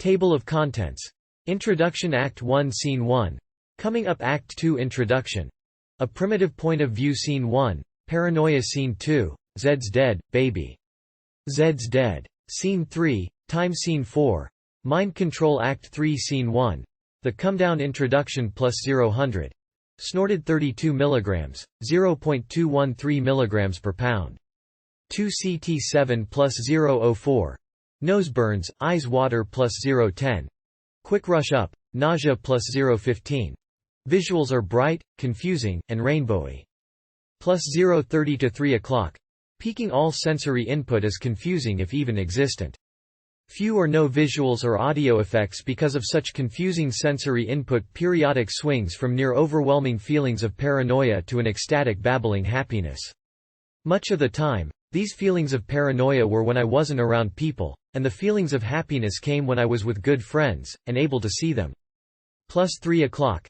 Table of contents. Introduction Act 1 Scene 1. Coming up Act 2 Introduction. A Primitive Point of View Scene 1. Paranoia Scene 2. Zed's Dead, Baby. Zed's Dead. Scene 3. Time Scene 4. Mind Control Act 3 Scene 1. The Comedown Introduction plus 0-100. Snorted 32 mg, 0.213 mg per pound. 2 CT7 plus 0.04. Nose burns, eyes water plus 0.10. Quick rush up, nausea plus 0.15. Visuals are bright, confusing, and rainbowy. Plus 0.30 to 3 o'clock. Peaking all sensory input is confusing if even existent. Few or no visuals or audio effects because of such confusing sensory input. Periodic swings from near overwhelming feelings of paranoia to an ecstatic babbling happiness. Much of the time, these feelings of paranoia were when I wasn't around people, and the feelings of happiness came when I was with good friends, and able to see them. Plus 3 o'clock.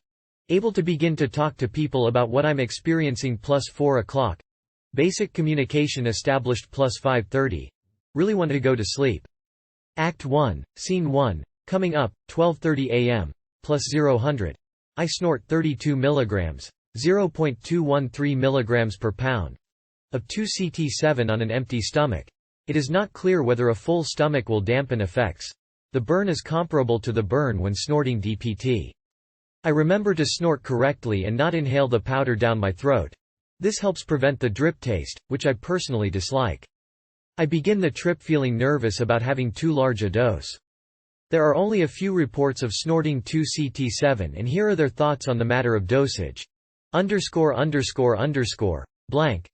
Able to begin to talk to people about what I'm experiencing. Plus 4 o'clock. Basic communication established. Plus 5:30. Really want to go to sleep. Act 1, Scene 1, coming up, 12:30 a.m., plus 0-100. I snort 32 mg, 0.213 mg per pound, of 2 CT7 on an empty stomach. It is not clear whether a full stomach will dampen effects. The burn is comparable to the burn when snorting DPT. I remember to snort correctly and not inhale the powder down my throat. This helps prevent the drip taste, which I personally dislike. I begin the trip feeling nervous about having too large a dose. There are only a few reports of snorting 2 CT7 and here are their thoughts on the matter of dosage. Blank.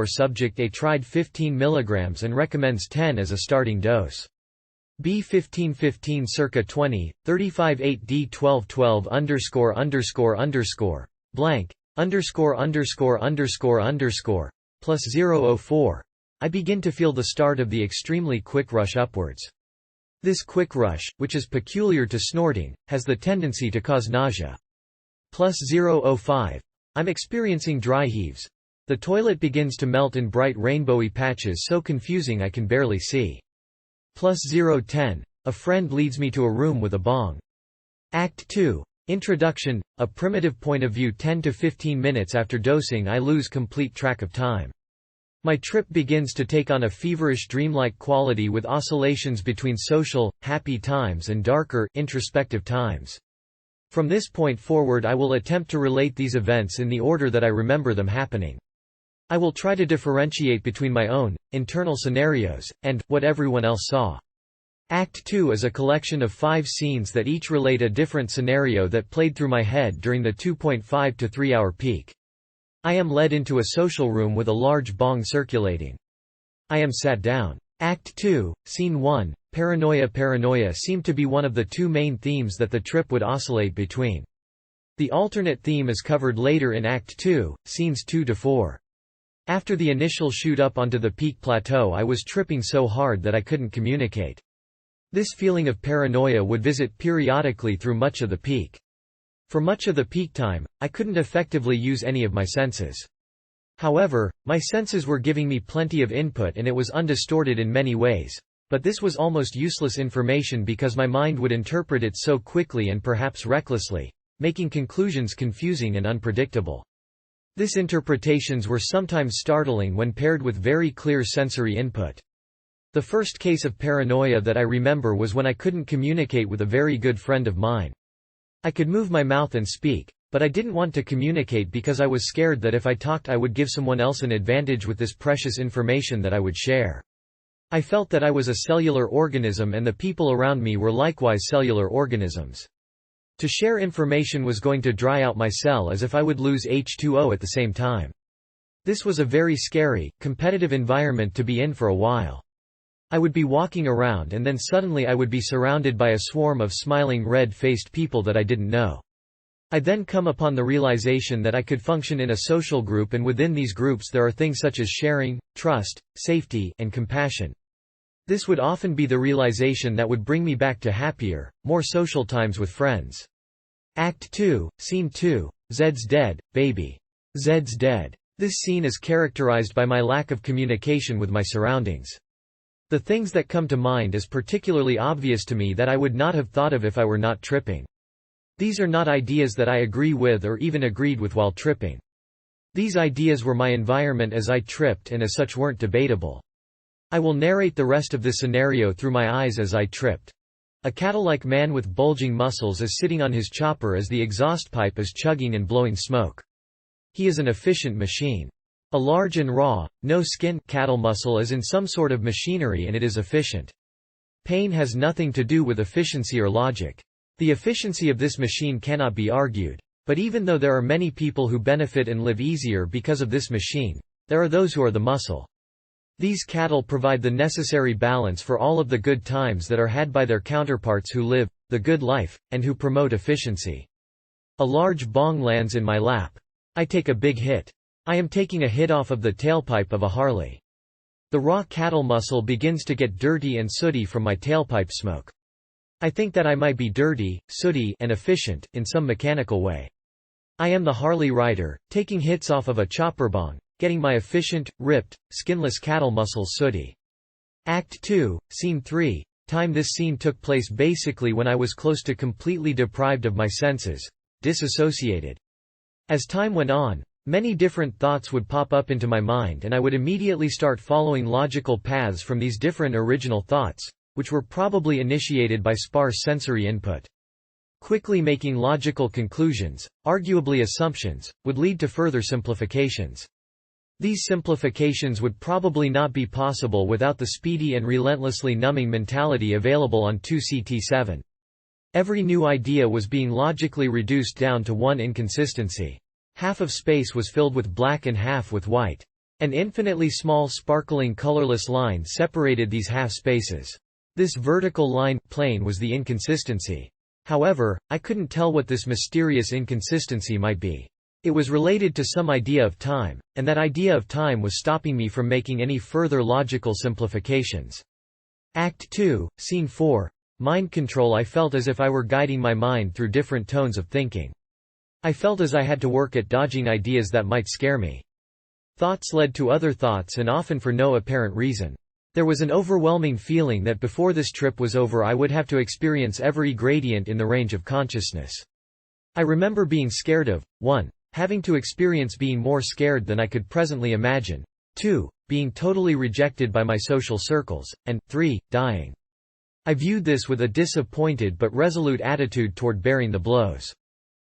Subject A tried 15 mg and recommends 10 as a starting dose. B 15-15 circa 20, 35 8D 12-12 blank. Plus 0.04. I begin to feel the start of the extremely quick rush upwards. This quick rush, which is peculiar to snorting, has the tendency to cause nausea. Plus 0.05. I'm experiencing dry heaves. The toilet begins to melt in bright rainbowy patches so confusing I can barely see. Plus 0.10. A friend leads me to a room with a bong. Act 2. Introduction, a primitive point of view. 10 to 15 minutes after dosing I lose complete track of time. My trip begins to take on a feverish dreamlike quality with oscillations between social, happy times and darker, introspective times. From this point forward I will attempt to relate these events in the order that I remember them happening. I will try to differentiate between my own, internal scenarios, and, what everyone else saw. Act 2 is a collection of 5 scenes that each relate a different scenario that played through my head during the 2.5 to 3 hour peak. I am led into a social room with a large bong circulating. I am sat down. Act 2, Scene 1, Paranoia. Paranoia seemed to be one of the 2 main themes that the trip would oscillate between. The alternate theme is covered later in Act 2, Scenes 2 to 4. After the initial shoot up onto the peak plateau I was tripping so hard that I couldn't communicate. This feeling of paranoia would visit periodically through much of the peak. For much of the peak time, I couldn't effectively use any of my senses. However, my senses were giving me plenty of input and it was undistorted in many ways. But this was almost useless information because my mind would interpret it so quickly and perhaps recklessly, making conclusions confusing and unpredictable. These interpretations were sometimes startling when paired with very clear sensory input. The first case of paranoia that I remember was when I couldn't communicate with a very good friend of mine. I could move my mouth and speak, but I didn't want to communicate because I was scared that if I talked I would give someone else an advantage with this precious information that I would share. I felt that I was a cellular organism and the people around me were likewise cellular organisms. To share information was going to dry out my cell as if I would lose H2O at the same time. This was a very scary, competitive environment to be in for a while. I would be walking around and then suddenly I would be surrounded by a swarm of smiling red-faced people that I didn't know. I then come upon the realization that I could function in a social group and within these groups there are things such as sharing, trust, safety, and compassion. This would often be the realization that would bring me back to happier, more social times with friends. Act 2, Scene 2, Zed's Dead, Baby. Zed's Dead. This scene is characterized by my lack of communication with my surroundings. The things that come to mind is particularly obvious to me that I would not have thought of if I were not tripping. These are not ideas that I agree with or even agreed with while tripping. These ideas were my environment as I tripped and as such weren't debatable. I will narrate the rest of this scenario through my eyes as I tripped. A cattle-like man with bulging muscles is sitting on his chopper as the exhaust pipe is chugging and blowing smoke. He is an efficient machine. A large and raw, no-skin cattle muscle is in some sort of machinery and it is efficient. Pain has nothing to do with efficiency or logic. The efficiency of this machine cannot be argued. But even though there are many people who benefit and live easier because of this machine, there are those who are the muscle. These cattle provide the necessary balance for all of the good times that are had by their counterparts who live the good life, and who promote efficiency. A large bong lands in my lap. I take a big hit. I am taking a hit off of the tailpipe of a Harley. The raw cattle muscle begins to get dirty and sooty from my tailpipe smoke. I think that I might be dirty, sooty, and efficient, in some mechanical way. I am the Harley rider, taking hits off of a chopper bong, getting my efficient, ripped, skinless cattle muscles sooty. Act 2, Scene 3. This scene took place basically when I was close to completely deprived of my senses, disassociated. As time went on, many different thoughts would pop up into my mind and I would immediately start following logical paths from these different original thoughts, which were probably initiated by sparse sensory input. Quickly making logical conclusions, arguably assumptions, would lead to further simplifications. These simplifications would probably not be possible without the speedy and relentlessly numbing mentality available on 2CT7. Every new idea was being logically reduced down to one inconsistency. Half of space was filled with black and half with white. An infinitely small sparkling colorless line separated these half spaces. This vertical line plane was the inconsistency. However, I couldn't tell what this mysterious inconsistency might be. It was related to some idea of time, and that idea of time was stopping me from making any further logical simplifications. Act 2, Scene 4. Mind control. I felt as if I were guiding my mind through different tones of thinking. I felt as I had to work at dodging ideas that might scare me. Thoughts led to other thoughts and often for no apparent reason. There was an overwhelming feeling that before this trip was over I would have to experience every gradient in the range of consciousness. I remember being scared of 1. Having to experience being more scared than I could presently imagine, 2. Being totally rejected by my social circles, and 3. Dying. I viewed this with a disappointed but resolute attitude toward bearing the blows.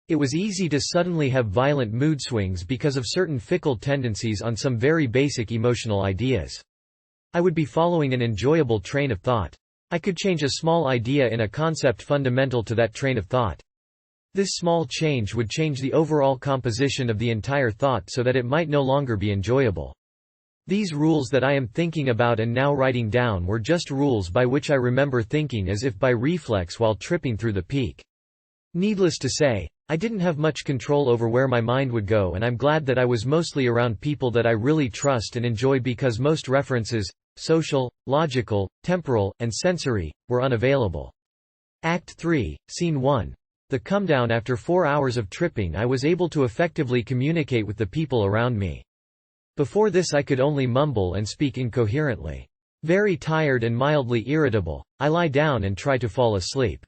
It was easy to suddenly have violent mood swings because of certain fickle tendencies on some very basic emotional ideas. I would be following an enjoyable train of thought. I could change a small idea in a concept fundamental to that train of thought. This small change would change the overall composition of the entire thought so that it might no longer be enjoyable. These rules that I am thinking about and now writing down were just rules by which I remember thinking as if by reflex while tripping through the peak. Needless to say, I didn't have much control over where my mind would go, and I'm glad that I was mostly around people that I really trust and enjoy because most references, social, logical, temporal, and sensory, were unavailable. Act 3, Scene 1. The comedown. After 4 hours of tripping I was able to effectively communicate with the people around me. Before this I could only mumble and speak incoherently. Very tired and mildly irritable, I lie down and try to fall asleep.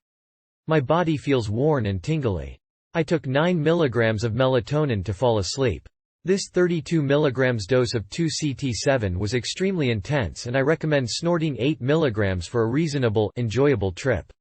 My body feels worn and tingly. I took 9 mg of melatonin to fall asleep. This 32 mg dose of 2CT7 was extremely intense and I recommend snorting 8 mg for a reasonable, enjoyable trip.